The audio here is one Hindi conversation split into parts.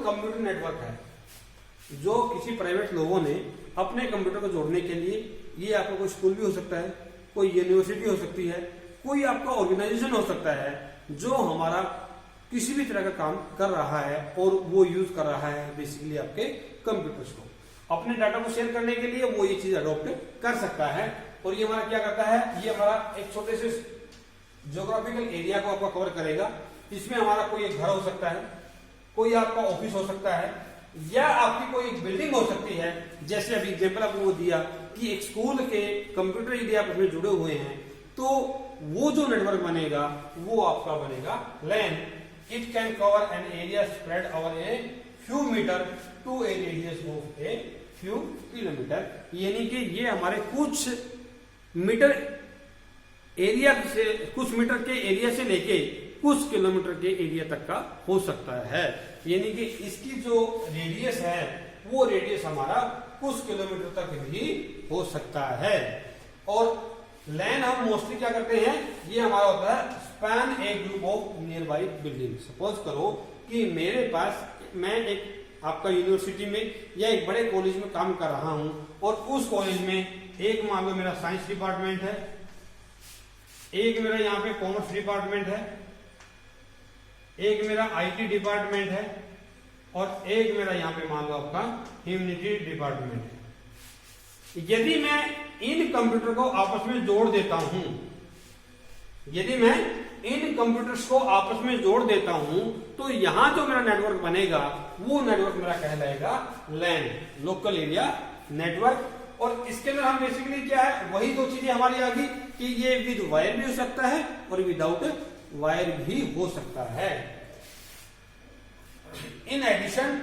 कंप्यूटर नेटवर्क है जो किसी प्राइवेट लोगों ने अपने कंप्यूटर को जोड़ने के लिए, ये आपका कोई स्कूल भी हो सकता है, कोई यूनिवर्सिटी हो सकती है, कोई आपका ऑर्गेनाइजेशन हो सकता है जो हमारा किसी भी तरह का काम कर रहा है और वो यूज कर रहा है बेसिकली आपके कंप्यूटर्स को अपने डाटा को शेयर करने के लिए, वो ये चीज अडॉप्ट कर सकता है। और ये हमारा क्या करता है, ये हमारा एक छोटे से ज्योग्राफिकल एरिया को आपका कवर करेगा। इसमें हमारा कोई एक घर हो सकता है, कोई आपका ऑफिस हो सकता है, या आपकी कोई एक बिल्डिंग हो सकती है। जैसे अभी एग्जाम्पल आपको वो दिया कि एक स्कूल के कंप्यूटर यदि आप उसमें जुड़े हुए हैं तो वो जो नेटवर्क बनेगा वो आपका बनेगा LAN. It can cover an area spread over a few metre to a radius of a few kilometre, यानी कि ये हमारे कुछ मीटर एरिया से, कुछ मीटर के एरिया से लेके कुछ किलोमीटर के एरिया तक का हो सकता है। यानी कि इसकी जो रेडियस है वो रेडियस हमारा कुछ किलोमीटर तक भी हो सकता है। और लैन हम मोस्टली क्या करते हैं, ये हमारा होता है span A group of near by building. Suppose करो कि मेरे पास, मैं एक आपका यूनिवर्सिटी में या एक बड़े कॉलेज में काम कर रहा हूं और उस कॉलेज में एक मान लो मेरा साइंस डिपार्टमेंट है, एक मेरा यहाँ पे कॉमर्स डिपार्टमेंट है, एक मेरा आईटी डिपार्टमेंट है और एक मेरा यहाँ पे मान लो आपका ह्यूमैनिटी डिपार्टमेंट है। यदि मैं इन कंप्यूटर को आपस में जोड़ देता हूं, यदि मैं इन कंप्यूटर्स को आपस में जोड़ देता हूं तो यहां जो मेरा नेटवर्क बनेगा वो नेटवर्क मेरा कहलाएगा लैन, लोकल एरिया नेटवर्क। और इसके अंदर हम बेसिकली क्या है, वही दो चीजें हमारी आ गई कि ये विद वायर भी हो सकता है और विदाउट वायर भी हो सकता है। In addition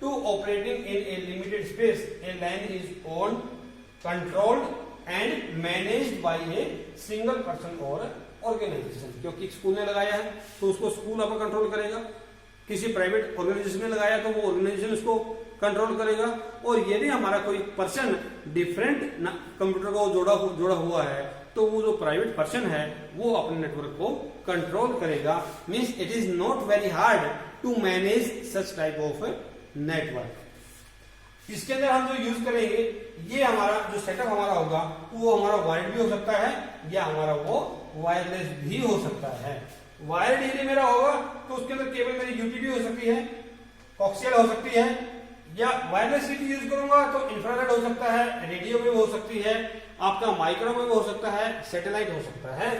to operating in a limited space, a LAN is owned, controlled and managed by a single person और ऑर्गेनाइजेशन। क्योंकि स्कूल ने लगाया है तो उसको स्कूल आपको कंट्रोल करेगा, किसी प्राइवेट ऑर्गेनाइजेशन ने लगाया तो वो ऑर्गेनाइजेशन उसको कंट्रोल करेगा। और यदि हमारा कोई पर्सन डिफरेंट कंप्यूटर को जोड़ा हुआ है तो वो जो प्राइवेट पर्सन है वो अपने नेटवर्क को कंट्रोल करेगा। Means it is not very hard to manage such type of network. इसके अंदर हम जो यूज करेंगे, ये हमारा जो सेटअप हमारा होगा वो हमारा वायर्ड भी हो सकता है या हमारा वो वायरलेस भी हो सकता है। वायर्ड यदि मेरा होगा तो उसके अंदर केवल मेरी यूटीपी हो सकती है, कोक्सियल हो सकती है, या वायरलेस यदि यूज करूंगा तो इंफ्रारेड हो सकता है, रेडियो वेव हो सकती है, आपका माइक्रोवेव हो सकता है, सैटेलाइट हो सकता है।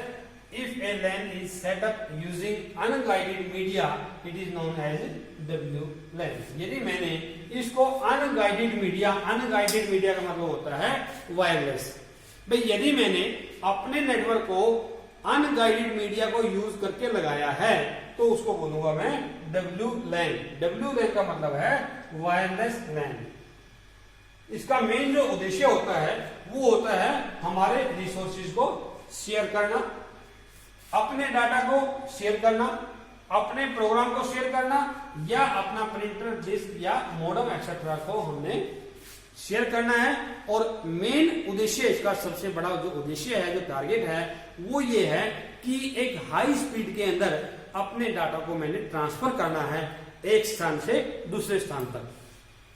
If a LAN is set up using unguided media it is known as W LAN. यदि मैंने इसको अनगाइडेड मीडिया का मतलब होता है वायरलेस। भाई यदि मैंने अपने नेटवर्क को अनगाइडेड मीडिया को यूज करके लगाया है तो उसको बोलूंगा मैं डब्ल्यू लैन। डब्ल्यू लैन का मतलब है वायरलेस लैन। इसका मेन जो उद्देश्य होता है वो होता है हमारे रिसोर्सेज को शेयर करना, अपने डाटा को शेयर करना, अपने प्रोग्राम को शेयर करना, या अपना प्रिंटर, डिस्क या मॉडेम एक्सेट्रा को हमने शेयर करना है। और मेन उद्देश्य, इसका सबसे बड़ा जो उद्देश्य है, जो टारगेट है वो ये है कि एक हाई स्पीड के अंदर अपने डाटा को मैंने ट्रांसफर करना है एक स्थान से दूसरे स्थान तक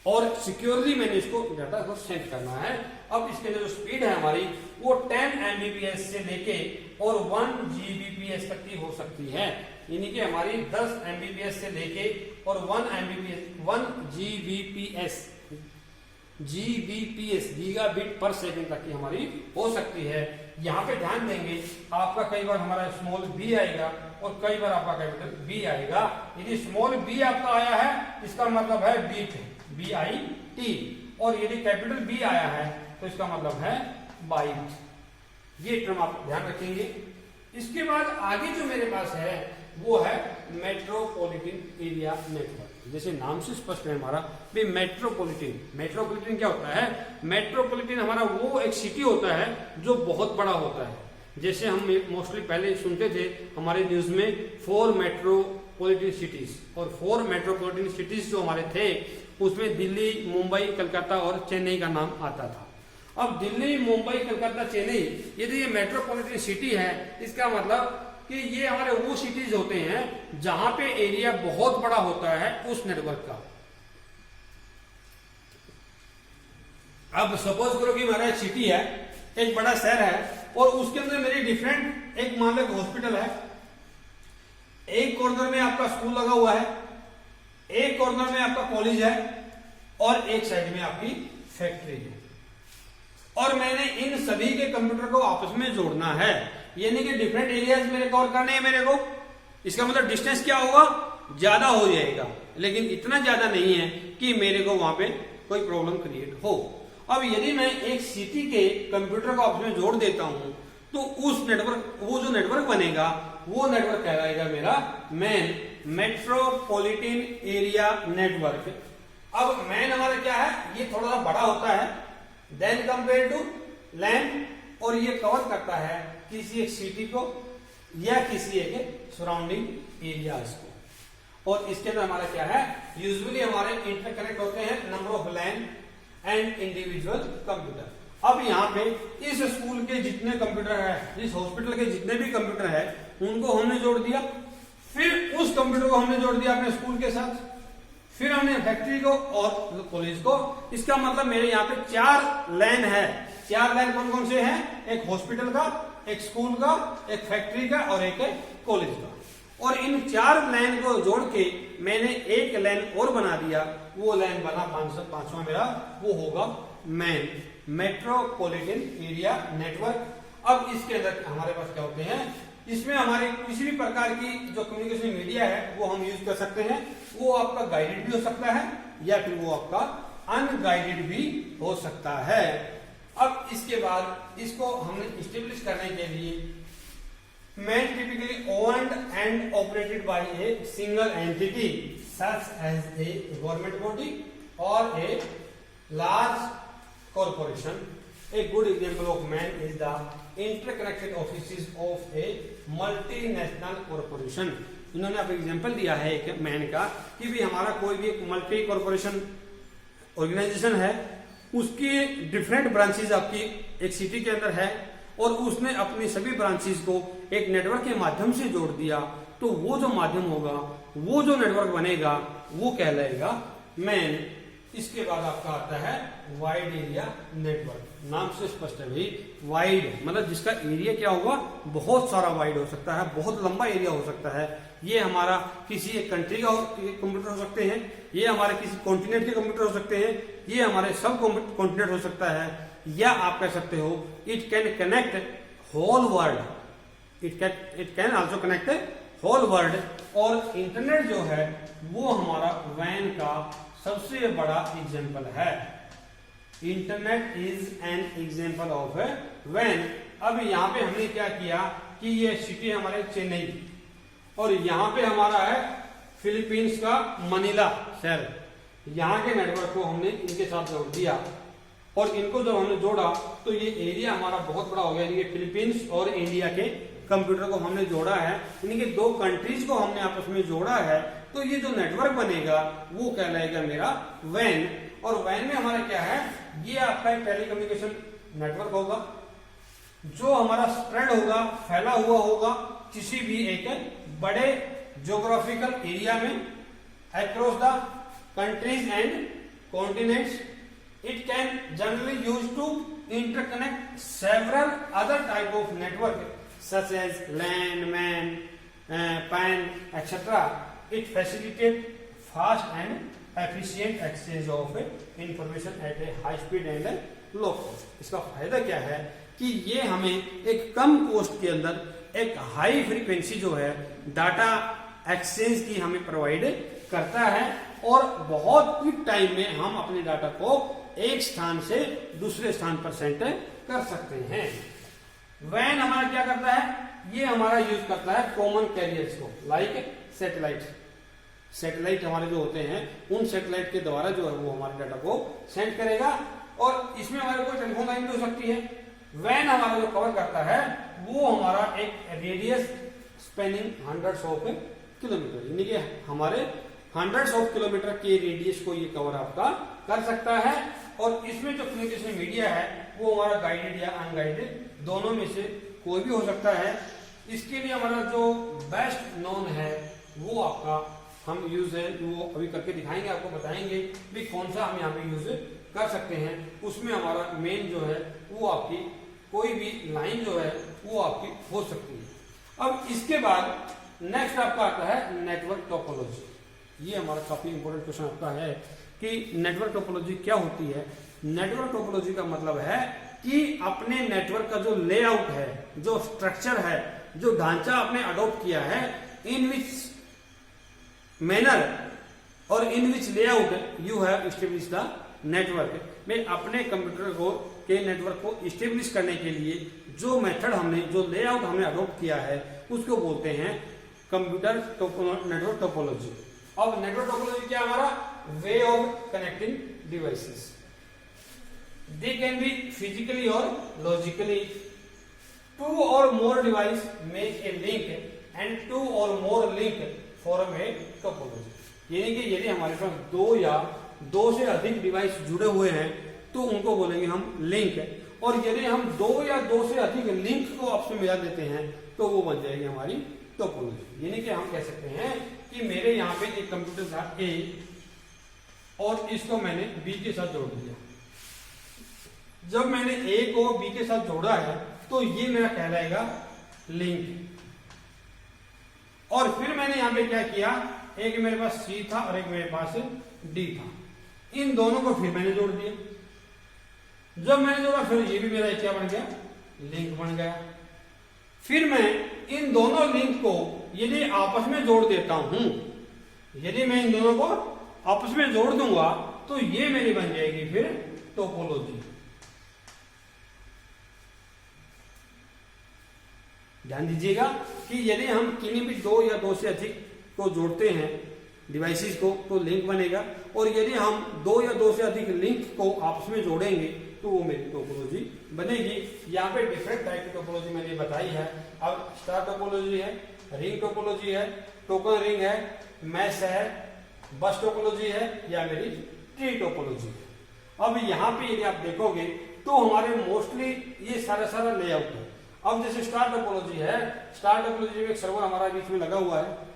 और सिक्योरली मैंने इसको डाटा को सेंड करना है। अब इसके अंदर जो स्पीड है हमारी वो 10 Mbps से लेके और 1 Gbps तक की हो सकती है। यानी कि हमारी 10 Mbps से लेके और 1 Gbps गीगाबिट पर सेकंड तक की हमारी हो सकती है। यहाँ पे ध्यान देंगे, आपका कई बार हमारा स्मॉल b आएगा और कई बार आपका कैपिटल B आएगा। यदि स्मॉल b आपका आया है इसका मतलब है बीट, BIT, और यदि कैपिटल B आया है तो इसका मतलब है बाइट। ये टर्म आप ध्यान रखेंगे। इसके बाद आगे जो मेरे पास है वो है मेट्रोपॉलिटन एरिया नेटवर्क। जैसे नाम से स्पष्ट है हमारा भी मेट्रोपॉलिटन क्या होता है, मेट्रोपॉलिटन हमारा वो एक सिटी होता है जो बहुत बड़ा होता है। जैसे हम मोस्टली पहले सुनते थे हमारे न्यूज में 4 मेट्रोपॉलिटन सिटीज, और 4 मेट्रोपॉलिटन सिटीज जो हमारे थे उसमें दिल्ली, मुंबई, कलकत्ता और चेन्नई का नाम आता था। अब दिल्ली, मुंबई, कलकत्ता, चेन्नई यदि ये मेट्रोपॉलिटन सिटी है, इसका मतलब कि ये हमारे वो सिटीज होते हैं जहां पे एरिया बहुत बड़ा होता है उस नेटवर्क का। अब सपोज करो कि हमारा सिटी है, एक बड़ा शहर है और उसके अंदर मेरी डिफरेंट, एक मान लो हॉस्पिटल है, एक कॉर्नर में आपका स्कूल लगा हुआ है, एक कॉर्नर में आपका कॉलेज है और एक साइड में आपकी फैक्ट्री है। और मैंने इन सभी के कंप्यूटर को आपस में जोड़ना है, यानी कि डिफरेंट एरियाज मेरे कवर करने हैं मेरे को। इसका मतलब डिस्टेंस क्या होगा, ज्यादा हो जाएगा, लेकिन इतना ज्यादा नहीं है कि मेरे को वहां पे कोई प्रॉब्लम क्रिएट हो। अब यदि मैं एक सिटी के कंप्यूटर को आपस में जोड़ देता हूं तो उस नेटवर्क, वो जो नेटवर्क बनेगा वो नेटवर्क कहलाएगा मेरा मैन, मेट्रोपॉलिटन एरिया नेटवर्क। अब मैन हमारा क्या है, ये थोड़ा सा बड़ा होता है देन कंपेयर टू लैन, और ये कवर करता है किसी एक सिटी को या किसी एक सराउंडिंग एरियाज को। और इसके अंदर हमारा क्या है, यूजुअली हमारे इंटरकनेक्ट होते हैं number of LAN and individual computer. अब यहाँ पे इस स्कूल के जितने कंप्यूटर है, इस हॉस्पिटल के जितने भी कंप्यूटर है, उनको हमने जोड़ दिया, फिर उस कंप्यूटर को हमने जोड़ दिया अपने स्कूल के साथ, फिर हमने फैक्ट्री को और कॉलेज को। इसका मतलब मेरे यहाँ पे 4 लाइन है। 4 लाइन कौन कौन से हैं, एक हॉस्पिटल का, एक स्कूल का, एक फैक्ट्री का और एक कॉलेज का। और इन 4 लाइन को जोड़ के मैंने एक लाइन और बना दिया, वो लाइन बना 5वां मेरा, वो होगा मैन, मेट्रोपॉलिटन एरिया नेटवर्क। अब इसके अंदर हमारे पास क्या होते हैं, इसमें हमारे किसी भी प्रकार की जो कम्युनिकेशन मीडिया है वो हम यूज कर सकते हैं। वो आपका गाइडेड भी हो सकता है या फिर वो आपका अनगाइडेड भी हो सकता है। अब इसके बाद इसको हमने स्टेब्लिश करने के लिए MAN typically owned and operated by a single entity such as a government body or a large corporation. A good example of man is the interconnected offices of a multinational corporation. इन्होंने अब एग्जांपल दिया है एक मैन का कि भी हमारा कोई भी एक मल्टी कॉर्पोरेशन ऑर्गेनाइजेशन है, उसकी डिफरेंट ब्रांचेस आपकी एक सिटी के अंदर है और उसने अपनी सभी ब्रांचेस को एक नेटवर्क के माध्यम से जोड़ दिया, तो वो जो माध्यम होगा, वो जो नेटवर्क बनेगा वो कहलाएगा मैन। इसके बाद आपका आता है वाइड एरिया नेटवर्क। नाम से स्पष्ट है भाई, वाइड मतलब जिसका एरिया क्या होगा, बहुत सारा वाइड हो सकता है, बहुत लंबा एरिया हो सकता है। ये हमारा किसी एक कंट्री का कंप्यूटर हो सकते हैं, ये हमारे किसी कॉन्टिनेंट के कंप्यूटर हो सकते हैं, ये हमारे सब कॉन्टिनेंट हो सकता है, या आप कह सकते हो it can connect whole world, it can also connect whole world. और इंटरनेट जो है वो हमारा वैन का सबसे बड़ा एग्जाम्पल है। Internet is an example of वैन। अब यहाँ पे हमने क्या किया कि ये सिटी हमारे चेन्नई और यहाँ पे हमारा है फिलीपींस का मनीला शहर। यहाँ के नेटवर्क को हमने इनके साथ जोड़ दिया और इनको जब हमने जोड़ा तो ये एरिया हमारा बहुत बड़ा हो गया। यानी कि फिलीपींस और इंडिया के कंप्यूटर को हमने जोड़ा है, यानी कि 2 कंट्रीज को हमने आपस में जोड़ा है, तो ये जो नेटवर्क बनेगा वो कहलाएगा मेरा वैन। और वैन में हमारा क्या है, ये आपका एक टेलीकम्युनिकेशन नेटवर्क होगा जो हमारा स्प्रेड होगा, फैला हुआ होगा किसी भी एक बड़े ज्योग्राफिकल एरिया में across the countries and continents. It can generally use to interconnect several other type of network such as LAN, MAN, PAN, etc. It facilitates fast and efficient exchange of information at a high speed and low cost. इसका फायदा क्या है कि ये हमें एक कम कॉस्ट के अंदर एक हाई फ्रीक्वेंसी जो है डाटा एक्सचेंज की हमें प्रोवाइड करता है और बहुत क्विक टाइम में हम अपने डाटा को एक स्थान से दूसरे स्थान पर सेंड कर सकते हैं। वैन हमारा क्या करता है, ये हमारा यूज करता है कॉमन कैरियर्स को, लाइक सैटेलाइट। सैटेलाइट हमारे जो होते हैं उन सैटेलाइट के द्वारा जो है वो हमारे डाटा को सेंड करेगा और इसमें हमारे कोई टेलीफोन लाइन भी हो सकती है। वैन हमारा जो कवर करता है वो हमारा एक radius spanning hundreds of kilometer, यानी कि हमारे हंड्रेड्स ऑफ किलोमीटर के रेडियस को ये कवर आपका कर सकता है। और इसमें जो कम्युनिकेशन मीडिया है वो हमारा गाइडेड या अनगाइडेड दोनों में से कोई भी हो सकता है। इसके लिए हमारा जो बेस्ट नोन है वो आपका हम यूज है वो अभी करके दिखाएंगे, आपको बताएंगे भी कौन सा हम यहाँ पे यूज कर सकते हैं। उसमें हमारा मेन जो है वो आपकी कोई भी लाइन जो है वो आपकी हो सकती है। अब इसके बाद नेक्स्ट आपका आता है नेटवर्क टोपोलॉजी। ये हमारा काफी इंपॉर्टेंट क्वेश्चन आपका है कि नेटवर्क टोपोलॉजी क्या होती है। नेटवर्क टोपोलॉजी का मतलब है कि अपने नेटवर्क का जो लेआउट है, जो स्ट्रक्चर है, जो ढांचा आपने अडॉप्ट किया है, इन which manner or in which layout you have establish the network. में अपने कंप्यूटर को के नेटवर्क को स्टेब्लिश करने के लिए जो मेथड हमने, जो लेआउट हमने अडॉप्ट किया है, उसको बोलते हैं कंप्यूटर नेटवर्क टोपोलॉजी। अब नेटवर्क टोपोलॉजी क्या हमारा way of connecting devices. They can be physically or logically. Two or more device make a link and two or more link form a topology. यानी कि यदि हमारे पास दो या दो से अधिक डिवाइस जुड़े हुए हैं तो उनको बोलेंगे हम लिंक, और यदि हम दो या दो से अधिक लिंक को आपस में मिला देते हैं तो वो बन जाएगी हमारी टोपोलॉजी। यानी कि हम कह सकते हैं कि मेरे यहाँ पे एक कंप्यूटर था ए और इसको मैंने बी के साथ जोड़ दिया। जब मैंने ए को बी के साथ जोड़ा है तो ये मेरा कहलाएगा लिंक। और फिर मैंने यहां पे क्या किया, एक मेरे पास सी था और एक मेरे पास डी था, इन दोनों को फिर मैंने जोड़ दिया। जब मैंने जोड़ा फिर ये भी मेरा क्या बन गया, लिंक बन गया। फिर मैं इन दोनों लिंक को यदि आपस में जोड़ देता हूं, यदि मैं इन दोनों को आपस में जोड़ दूंगा तो ये मेरी बन जाएगी फिर टोपोलॉजी। ध्यान दीजिएगा कि यदि हम किन्हीं भी दो या दो से अधिक को जोड़ते हैं डिवाइसेस को तो लिंक बनेगा, और यदि हम दो या दो से अधिक लिंक को आपस में जोड़ेंगे तो वो मेरी टोपोलॉजी बनेगी। यहाँ पे डिफरेंट टाइप की टोपोलॉजी मैंने बताई है। अब स्टार टोपोलॉजी है, रिंग टोपोलॉजी है, टोकन रिंग है, मैश है, बस टोपोलॉजी है, या मेरी ट्री टोपोलॉजी है। अब यहाँ पे यदि आप देखोगे तो हमारे मोस्टली ये सारा लेआउट है। अब जैसे स्टार टोपोलॉजी है, स्टार टोपोलॉजी में एक सर्वर हमारा बीच में लगा हुआ है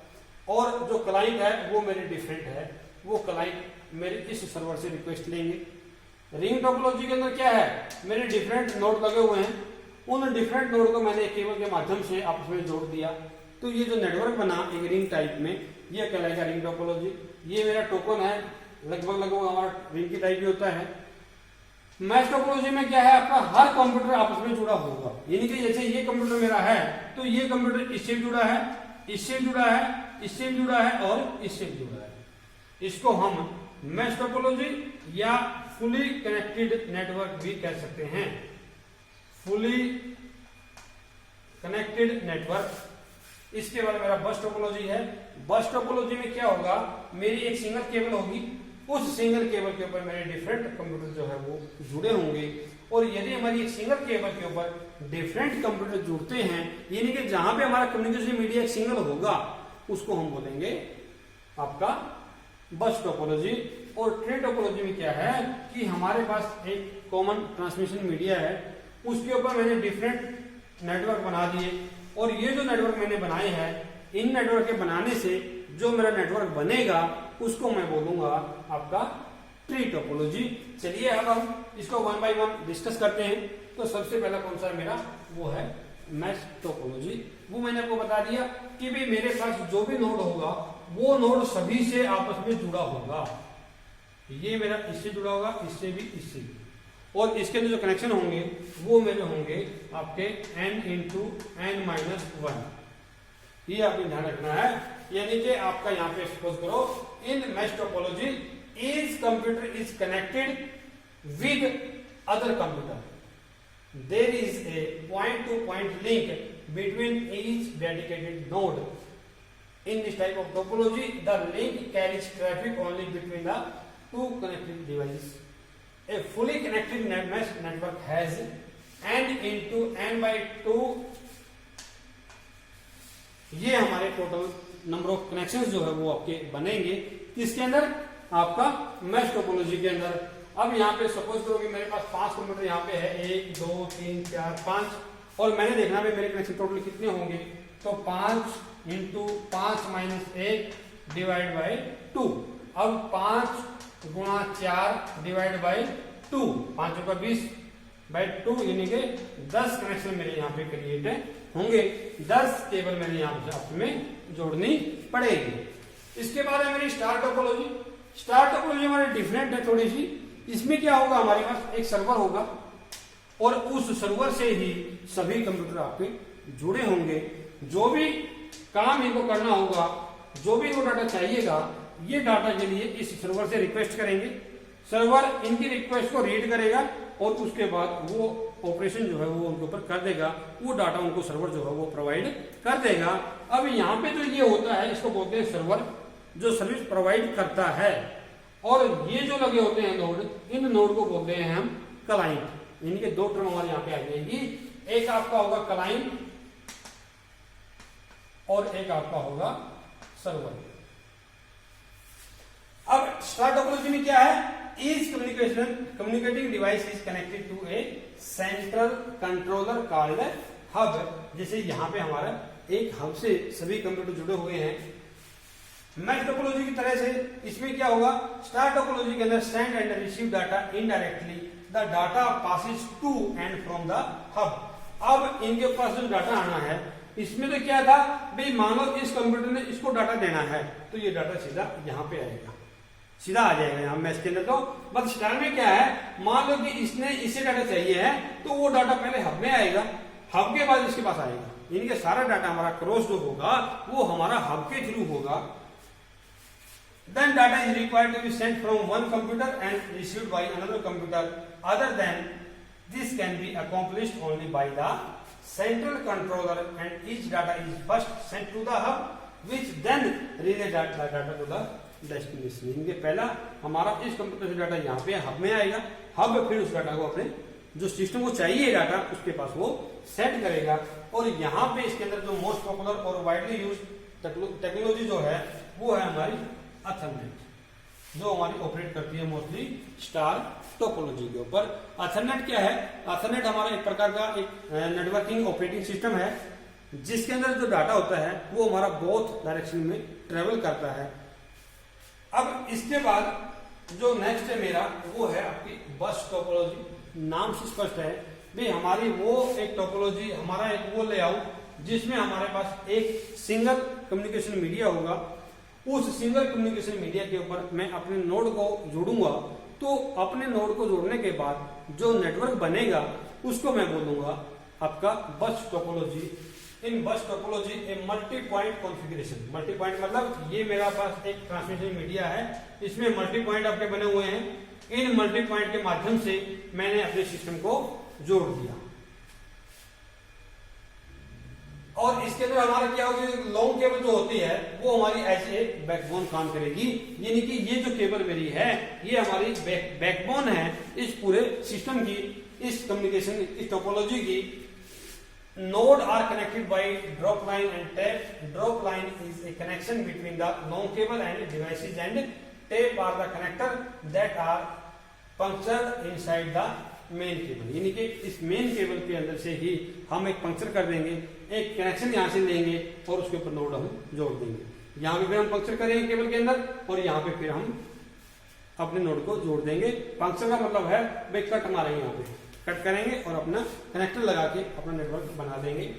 और जो क्लाइंट है वो मेरे डिफरेंट है, वो क्लाइंट मेरे इस सर्वर से रिक्वेस्ट लेंगे। रिंग टोपोलॉजी के अंदर क्या है, मेरे डिफरेंट नोड लगे हुए हैं, उन डिफरेंट नोड को मैंने केबल के माध्यम से आपस में जोड़ दिया, तो ये जो नेटवर्क बना एक रिंग टाइप में, ये कहलाएगा रिंग टोपोलॉजी। ये मेरा टोकन है, लगभग हमारा रिंग की टाइप भी होता है। मैश टोपोलॉजी में क्या है, आपका हर कंप्यूटर आपस में जुड़ा होगा, यानी कि जैसे ये कंप्यूटर मेरा है तो ये कंप्यूटर इससे जुड़ा है, इससे जुड़ा है, इससे जुड़ा है और इससे जुड़ा है। इसको हम मैश टोपोलॉजी या फुली कनेक्टेड नेटवर्क भी कह सकते हैं। Fully connected network. इसके बाद मेरा बस टोपोलॉजी है। बस टोपोलॉजी में क्या होगा, मेरी एक सिंगल केबल होगी, उस सिंगल केबल के ऊपर मेरे डिफरेंट कंप्यूटर जो है वो जुड़े होंगे, और यदि हमारी एक सिंगल केबल के ऊपर डिफरेंट कंप्यूटर जुड़ते हैं, यानी कि जहां पे हमारा कम्युनिकेशन मीडिया एक सिंगल होगा, उसको हम बोलेंगे आपका बस टोपोलॉजी। और ट्री टोपोलॉजी में क्या है कि हमारे पास एक कॉमन ट्रांसमिशन मीडिया है, उसके ऊपर मैंने डिफरेंट नेटवर्क बना दिए, और ये जो नेटवर्क मैंने बनाए हैं, इन नेटवर्क के बनाने से जो मेरा नेटवर्क बनेगा उसको मैं बोलूंगा आपका ट्री टोपोलॉजी। चलिए अब हम इसको वन बाय वन डिस्कस करते हैं। तो सबसे पहला कौन सा है मेरा, वो है मैश टोपोलॉजी। वो मैंने आपको बता दिया कि भाई मेरे पास जो भी नोड होगा वो नोड सभी से आपस में जुड़ा होगा। ये मेरा इससे जुड़ा होगा, इससे भी, इससे भी, और इसके अंदर जो कनेक्शन होंगे वो मेरे होंगे आपके n इंटू n माइनस 1। ये आपको ध्यान रखना है। यानी कि आपका यहाँ पे सपोज करो, in mesh topology each computer is connected with other computer. There is a point-to-point link between each dedicated node. In this type of topology, the link carries traffic only between the two connected devices. A fully connected mesh network has n into n by 2. ये हमारे टोटल नंबर ऑफ कनेक्शंस जो है वो आपके बनेंगे किसके अंदर, आपका मैश टोपोलॉजी के अंदर। अब यहाँ पे सपोज करो कि मेरे पास 5 कंप्यूटर यहाँ पे है, 1 2 3 4 5, और मैंने देखना है मेरे कनेक्शन टोटल कितने होंगे, तो 5 इंटू 5 माइनस 1 डिवाइड बाय 2। अब 5 गुणा 4 डिवाइड बाय 2, 5 का 20 बाय 2 यानी कि 10 कनेक्शन मेरे यहाँ पे क्रिएट होंगे। 10 केबल मेरे यहाँ पे आपस में जोड़नी पड़ेगी। इसके बाद है मेरी स्टार टोपोलॉजी। स्टार टोपोलॉजी हमारी डिफरेंट है थोड़ी सी। इसमें क्या होगा, हमारे पास एक सर्वर होगा और उस सर्वर से ही सभी कंप्यूटर आपके जुड़े होंगे। जो भी काम इनको करना होगा, जो भी इनको डाटा चाहिएगा, ये डाटा के लिए इस सर्वर से रिक्वेस्ट करेंगे। सर्वर इनकी रिक्वेस्ट को रीड करेगा और उसके बाद वो ऑपरेशन जो है वो उनके ऊपर कर देगा। वो डाटा उनको सर्वर जो है वो प्रोवाइड कर देगा। अब यहाँ पे जो ये होता है इसको बोलते हैं सर्वर, जो सर्विस प्रोवाइड करता है। और ये जो लगे होते हैं नोड, इन नोड को बोलते हैं हम क्लाइंट। इनके दो टर्म हमारे यहाँ पे आ जाएगी, एक आपका होगा क्लाइंट और एक आपका होगा सर्वर। अब स्टार टोपोलॉजी में क्या है, is communicating device is connected to a central controller called hub. जैसे यहाँ पे हमारा एक हब से सभी कंप्यूटर जुड़े हुए हैं। मैच टोपोलॉजी की तरह से इसमें क्या होगा, स्टार टोपोलॉजी के अंदर send and receive data indirectly, the data passes to and from the hub. अब इनके पास जो डाटा आना है, इसमें तो क्या था भाई, मान लो इस कंप्यूटर ने इसको डाटा देना है तो ये डाटा सीधा यहाँ पे आएगा, सीधा आ जाएगा यहाँ मैच के अंदर। तो बस स्टार में क्या है, मान लो कि इसने इसे डाटा चाहिए है तो वो डाटा पहले हब में आएगा, हब के बाद इसके पास आएगा। इनके सारा डाटा हमारा क्रॉस जो होगा वो हमारा हब के थ्रू होगा। Then data is required to be sent from one computer and received by another computer. Other than this can be accomplished only by the central controller, and each data is first sent to the hub, which then relay the data to the destination. इनके पहला हमारा इस कंप्यूटर से डाटा यहाँ पे हब में आएगा, हब फिर उस डाटा को अपने जो सिस्टम को चाहिए डाटा उसके पास वो सेट करेगा। और यहाँ पे इसके अंदर जो मोस्ट पॉपुलर और वाइडली यूज टेक्नोलॉजी जो है वो है हमारी अथरनेट, जो हमारी ऑपरेट करती है मोस्टली स्टार टोपोलॉजी के ऊपर। अथरनेट क्या है, अथरनेट हमारा एक प्रकार का एक नेटवर्किंग ऑपरेटिंग सिस्टम है जिसके अंदर जो डाटा होता है वो हमारा बोथ डायरेक्शन में ट्रेवल करता है। अब इसके बाद जो नेक्स्ट है मेरा वो है आपकी बस टोपोलॉजी। नाम से स्पष्ट है भाई, हमारी वो एक टोपोलॉजी, हमारा एक वो लेआउट जिसमें हमारे पास एक सिंगल कम्युनिकेशन मीडिया होगा। उस सिंगल कम्युनिकेशन मीडिया के ऊपर मैं अपने नोड को जोड़ूंगा, तो अपने नोड को जोड़ने के बाद जो नेटवर्क बनेगा उसको मैं बोलूंगा आपका बस टोपोलॉजी। इन बस topology a multi point configuration. Multi point मतलब ये मेरा पास एक ट्रांसमिशन मीडिया है, इसमें मल्टी पॉइंट आपके बने हुए हैं। इन मल्टी पॉइंट के माध्यम से मैंने अपने सिस्टम को जोड़ दिया। और इसके अंदर हमारा क्या होगा, लॉन्ग केबल जो होती है वो हमारी एज ए बैकबोन काम करेगी। यानी कि ये जो केबल मेरी है ये हमारी बैकबोन है इस पूरे सिस्टम की, इस कम्युनिकेशन, इस टोपोलॉजी की। Node are connected by drop line and tap. Drop line is a connection between the long cable and devices, and tap are the connector that are punctured inside the main cable. यानी कि इस मेन केबल के अंदर से ही हम एक पंक्चर कर देंगे, एक कनेक्शन यहाँ से लेंगे और उसके ऊपर नोड हम जोड़ देंगे। यहाँ पे फिर हम पंक्चर करेंगे केबल के अंदर और यहाँ पे फिर हम अपने नोड को जोड़ देंगे। पंक्चर का मतलब है भाई कट मारेंगे, यहाँ पे कट करेंगे और अपना कनेक्टर लगा के अपना नेटवर्क बना देंगे।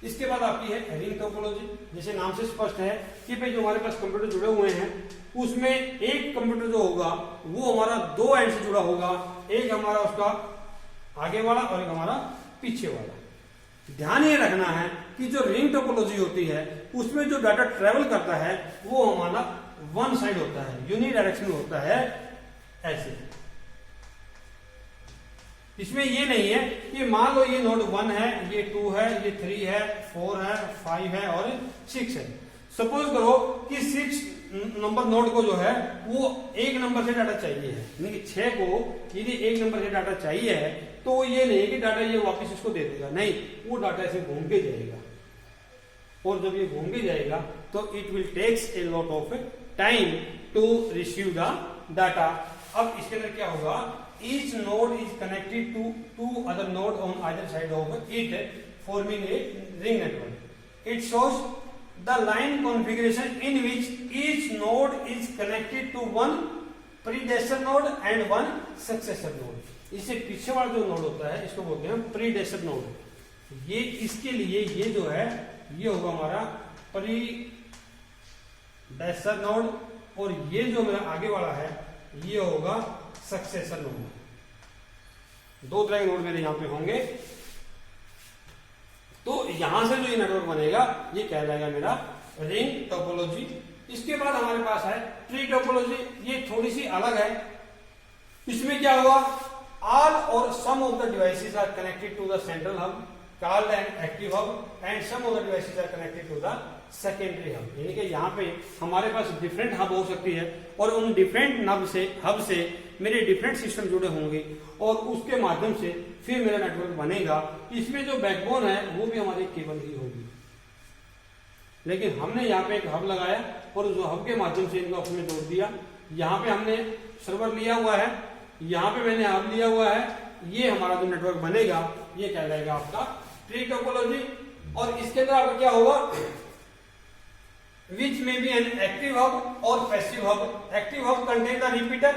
इसके बाद आपकी है रिंग टोपोलॉजी। जैसे नाम से स्पष्ट है कि भाई जो हमारे पास कंप्यूटर जुड़े हुए हैं उसमें एक कंप्यूटर जो होगा वो हमारा दो एंड से जुड़ा होगा, एक हमारा उसका आगे वाला और एक हमारा पीछे वाला। ध्यान ये रखना है कि जो रिंग टोपोलॉजी होती है उसमें जो डाटा ट्रेवल करता है वो हमारा वन साइड होता है, यूनि डायरेक्शन होता है ऐसे। इसमें ये नहीं है कि मान लो ये नोड 1 है, ये 2 है, ये 3 है, 4 है, 5 है और 6 है। सपोज करो कि 6 नंबर नोड को जो है वो 1 नंबर से डाटा चाहिए है, यानी कि 6 को यदि 1 नंबर से डाटा चाहिए है तो ये नहीं है कि डाटा ये वापस इसको दे देगा, नहीं, वो डाटा ऐसे घूम के जाएगा। और जब ये घूम के जाएगा तो it will takes a lot of time to receive the data. अब इसके अंदर क्या होगा, each node is connected to two other nodes on either side of it, forming a ring network. It shows the line configuration in which each node is connected to one predecessor node and one successor node. इससे पीछे वाला जो नोड होता है इसको बोलते हैं प्रीडेसेसर नोड। ये इसके लिए ये जो है ये होगा हमारा प्रीडेसेसर नोड और ये जो मेरा आगे वाला है ये होगा सक्सेसर नोड। दो तरह के नोड मेरे यहां पे होंगे। तो यहां से जो ये नेटवर्क बनेगा ये कहलाएगा मेरा रिंग टोपोलॉजी। इसके बाद हमारे पास है ट्री टोपोलॉजी। ये थोड़ी सी अलग है। इसमें क्या हुआ, all or some of the devices are connected to the central hub called an active hub and some of the devices are connected to the secondary hub. यानी कि यहाँ पे हमारे पास डिफरेंट हब हो सकती है और उन डिफरेंट हब से मेरे डिफरेंट सिस्टम जुड़े होंगे और उसके माध्यम से फिर मेरा नेटवर्क बनेगा। इसमें जो बैकबोन है वो भी हमारी केबल ही होगी, लेकिन हमने यहाँ पे एक हब लगाया और जो हब के माध्यम से इनको आपस में जोड़ दिया। यहाँ पे हमने सर्वर लिया हुआ है, यहाँ पे मैंने हब लिया हुआ है। ये हमारा जो नेटवर्क बनेगा ये कहलाएगा आपका ट्री टोपोलॉजी। और इसके अंदर आपका क्या होगा, विच में बी एन एक्टिव हब और passive hub. Active hub contain the repeater.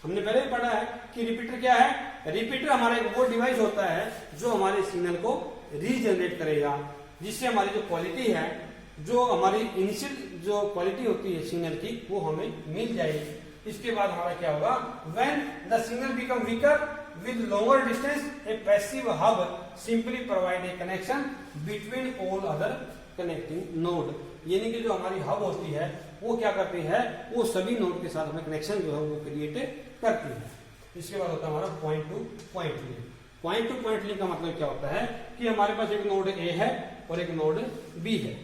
हमने पहले ही पढ़ा है कि रिपीटर क्या है। रिपीटर हमारा एक वो डिवाइस होता है जो हमारे सिग्नल को रीजनरेट करेगा, जिससे हमारी जो क्वालिटी है, जो हमारी इनिशियल जो क्वालिटी होती है सिग्नल की, वो हमें मिल जाएगी। इसके बाद हमारा क्या होगा, when the signal become weaker with longer distance a passive hub simply provide a connection between all other connecting node। यानी कि जो हमारी हब होती है वो क्या करती है, वो सभी नोड के साथ हमें कनेक्शन जो है वो क्रिएट करती है। इसके बाद होता है हमारा point two point link. Point two point link का मतलब क्या होता है कि हमारे पास एक नोड ए है और एक नोड बी है।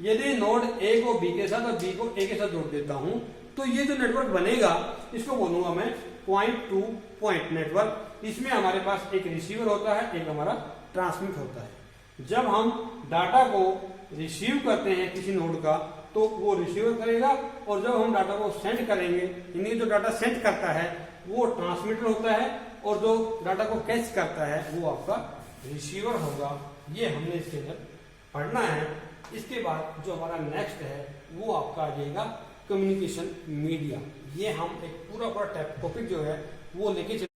यदि नोड ए को बी के साथ और बी को ए के साथ जोड़ देता हूं तो ये जो नेटवर्क बनेगा इसको बोलूंगा मैं पॉइंट टू पॉइंट नेटवर्क। इसमें हमारे पास एक रिसीवर होता है, एक हमारा ट्रांसमिट होता है। जब हम डाटा को रिसीव करते हैं किसी नोड का तो वो रिसीवर करेगा, और जब हम डाटा को सेंड करेंगे, यानी जो डाटा सेंड करता है वो ट्रांसमीटर होता है, और जो डाटा को कैच करता है वो आपका रिसीवर होगा। ये हमने इसके अंदर पढ़ना है। इसके बाद जो हमारा नेक्स्ट है वो आपका आ जाएगा कम्युनिकेशन मीडिया। ये हम एक पूरा टॉपिक जो है वो लेके